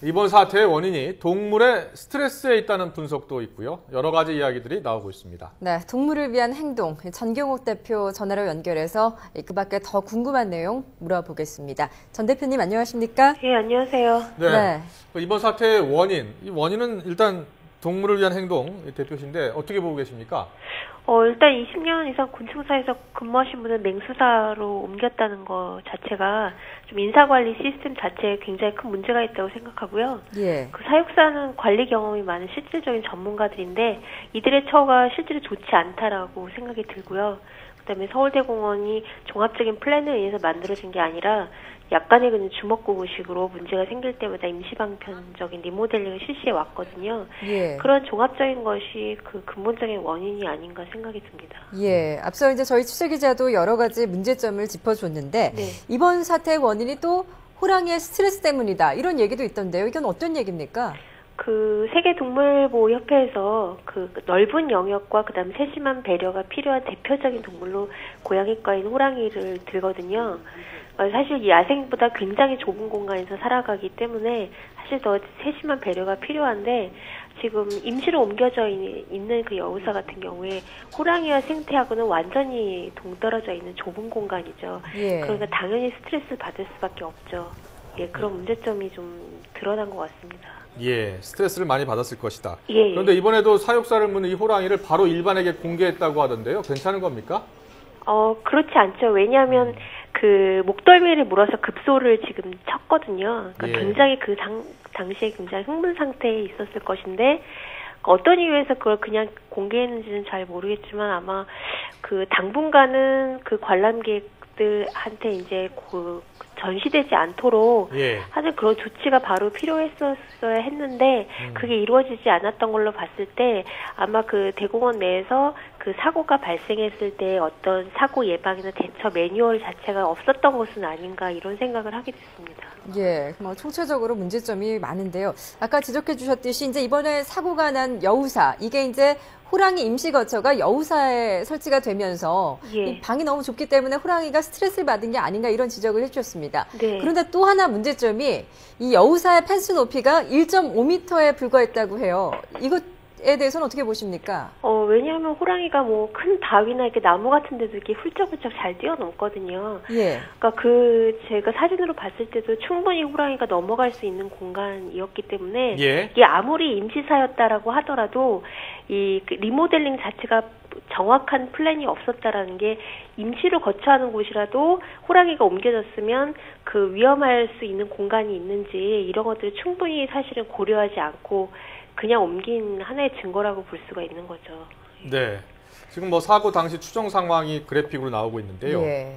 이번 사태의 원인이 동물의 스트레스에 있다는 분석도 있고요. 여러 가지 이야기들이 나오고 있습니다. 네, 동물을 위한 행동, 전경옥 대표 전화로 연결해서 그 밖에 더 궁금한 내용 물어보겠습니다. 전 대표님 안녕하십니까? 예, 안녕하세요. 네. 이번 사태의 원인, 이 원인은 일단 동물을 위한 행동 대표신데 어떻게 보고 계십니까? 일단 20년 이상 곤충사에서 근무하신 분을 맹수사로 옮겼다는 것 자체가 좀 인사관리 시스템 자체에 굉장히 큰 문제가 있다고 생각하고요. 예. 그 사육사는 관리 경험이 많은 실질적인 전문가들인데 이들의 처우가 실제로 좋지 않다라고 생각이 들고요. 그다음에 서울대공원이 종합적인 플랜에 의해서 만들어진 게 아니라 약간의 그냥 주먹구구식으로 문제가 생길 때마다 임시방편적인 리모델링을 실시해 왔거든요. 예. 그런 종합적인 것이 그 근본적인 원인이 아닌가 생각이 듭니다. 예, 앞서 이제 저희 취재기자도 여러 가지 문제점을 짚어줬는데 네. 이번 사태의 원인이 또 호랑이의 스트레스 때문이다 이런 얘기도 있던데요. 이건 어떤 얘기입니까? 그 세계동물보호협회에서 그 넓은 영역과 그다음에 세심한 배려가 필요한 대표적인 동물로 고양이과인 호랑이를 들거든요. 사실 야생보다 굉장히 좁은 공간에서 살아가기 때문에 사실 더 세심한 배려가 필요한데 지금 임시로 옮겨져 있는 그 여우사 같은 경우에 호랑이와 생태하고는 완전히 동떨어져 있는 좁은 공간이죠. 예. 그러니까 당연히 스트레스 받을 수밖에 없죠. 예, 그런 문제점이 좀 드러난 것 같습니다. 예, 스트레스를 많이 받았을 것이다. 예. 그런데 이번에도 사육사를 묻는 이 호랑이를 바로 일반에게 공개했다고 하던데요. 괜찮은 겁니까? 그렇지 않죠. 왜냐하면 그 목덜미를 물어서 급소를 지금 쳤거든요. 그러니까 예. 굉장히 그 당시에 굉장히 흥분 상태에 있었을 것인데 어떤 이유에서 그걸 그냥 공개했는지는 잘 모르겠지만 아마 그 당분간은 그 관람객들한테 이제 그 전시되지 않도록 예. 하는 그런 조치가 바로 필요했었어야 했는데 그게 이루어지지 않았던 걸로 봤을 때 아마 그 대공원 내에서 그 사고가 발생했을 때 어떤 사고 예방이나 대처 매뉴얼 자체가 없었던 것은 아닌가 이런 생각을 하게 됐습니다. 예, 뭐 총체적으로 문제점이 많은데요. 아까 지적해 주셨듯이 이제 이번에 사고가 난 여우사, 이게 이제 호랑이 임시 거처가 여우사에 설치가 되면서 예. 이 방이 너무 좁기 때문에 호랑이가 스트레스를 받은 게 아닌가 이런 지적을 해주셨습니다. 네. 그런데 또 하나 문제점이 이 여우사의 펜스 높이가 1.5m에 불과했다고 해요. 이것에 대해서는 어떻게 보십니까? 왜냐하면 호랑이가 뭐 큰 바위나 이렇게 나무 같은 데도 이렇게 훌쩍훌쩍 잘 뛰어넘거든요. 예. 그러니까 제가 사진으로 봤을 때도 충분히 호랑이가 넘어갈 수 있는 공간이었기 때문에 예. 이게 아무리 임시사였다라고 하더라도 그 리모델링 자체가 정확한 플랜이 없었다라는 게 임시로 거처하는 곳이라도 호랑이가 옮겨졌으면 그 위험할 수 있는 공간이 있는지 이런 것들을 충분히 사실은 고려하지 않고 그냥 옮긴 하나의 증거라고 볼 수가 있는 거죠. 네. 지금 뭐 사고 당시 추정 상황이 그래픽으로 나오고 있는데요. 예.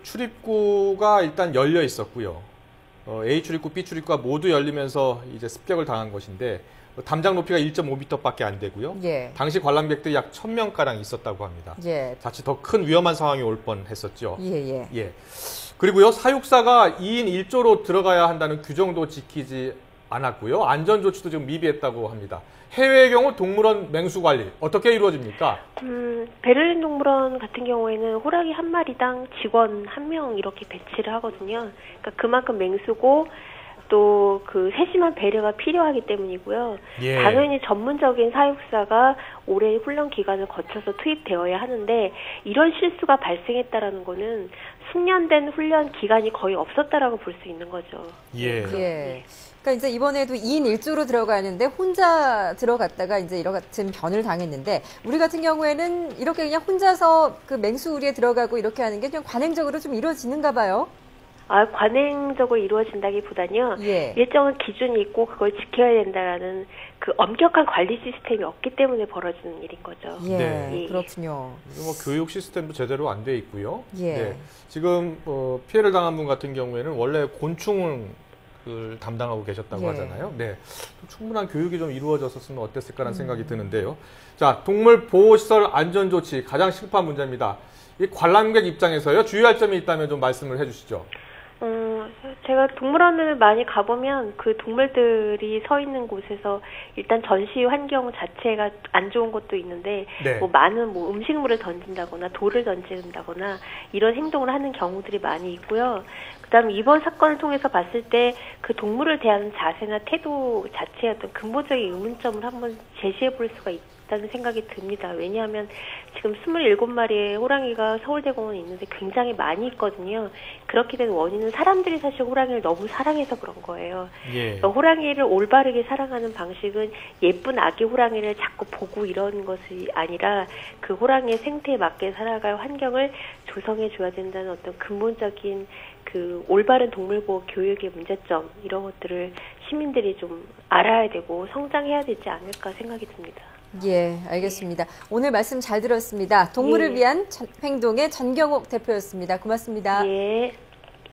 출입구가 일단 열려 있었고요. A 출입구, B 출입구가 모두 열리면서 이제 습격을 당한 것인데 담장 높이가 1.5m밖에 안 되고요. 예. 당시 관람객들이 약 1,000명가량 있었다고 합니다. 예. 자칫 더 큰 위험한 상황이 올 뻔했었죠. 예. 예. 그리고요, 사육사가 2인 1조로 들어가야 한다는 규정도 지키지 않았고요. 안전조치도 지금 미비했다고 합니다. 해외의 경우 동물원 맹수 관리 어떻게 이루어집니까? 베를린 동물원 같은 경우에는 호랑이 한 마리당 직원 1명 이렇게 배치를 하거든요. 그러니까 그만큼 맹수고 또 그 세심한 배려가 필요하기 때문이고요. 예. 당연히 전문적인 사육사가 오랜 훈련 기간을 거쳐서 투입되어야 하는데 이런 실수가 발생했다라는 거는 숙련된 훈련 기간이 거의 없었다라고 볼 수 있는 거죠. 예. 예. 그러니까 이제 이번에도 2인 1조로 들어가는데 혼자 들어갔다가 이제 이런 같은 변을 당했는데 우리 같은 경우에는 이렇게 그냥 혼자서 그 맹수우리에 들어가고 이렇게 하는 게 그냥 관행적으로 좀 이루어지는가 봐요. 관행적으로 이루어진다기보다는요. 예. 일정한 기준이 있고 그걸 지켜야 된다라는 그 엄격한 관리 시스템이 없기 때문에 벌어지는 일인 거죠. 예, 네. 그렇군요. 뭐 교육 시스템도 제대로 안 돼 있고요. 예. 네. 지금 피해를 당한 분 같은 경우에는 원래 곤충을 담당하고 계셨다고 예. 하잖아요. 네. 충분한 교육이 좀 이루어졌었으면 어땠을까라는 생각이 드는데요. 자, 동물 보호시설 안전조치 가장 시급한 문제입니다. 이 관람객 입장에서요. 주의할 점이 있다면 좀 말씀을 해주시죠. 제가 동물원을 많이 가보면 그 동물들이 서 있는 곳에서 일단 전시 환경 자체가 안 좋은 것도 있는데 네. 뭐 많은 뭐 음식물을 던진다거나 돌을 던진다거나 이런 행동을 하는 경우들이 많이 있고요. 그다음에 이번 사건을 통해서 봤을 때 그 동물을 대하는 자세나 태도 자체의 어떤 근본적인 의문점을 한번 제시해 볼 수가 있다는 생각이 듭니다. 왜냐하면 지금 27마리의 호랑이가 서울대공원에 있는데 굉장히 많이 있거든요. 그렇게 된 원인은 사람들이 사실 호랑이를 너무 사랑해서 그런 거예요. 예. 그러니까 호랑이를 올바르게 사랑하는 방식은 예쁜 아기 호랑이를 자꾸 보고 이런 것이 아니라 그 호랑이의 생태에 맞게 살아갈 환경을 조성해 줘야 된다는 어떤 근본적인 그 올바른 동물보호 교육의 문제점 이런 것들을 시민들이 좀 알아야 되고 성장해야 되지 않을까 생각이 듭니다. 예, 알겠습니다. 오늘 말씀 잘 들었습니다. 동물을 예. 위한 행동의 전경옥 대표였습니다. 고맙습니다. 예.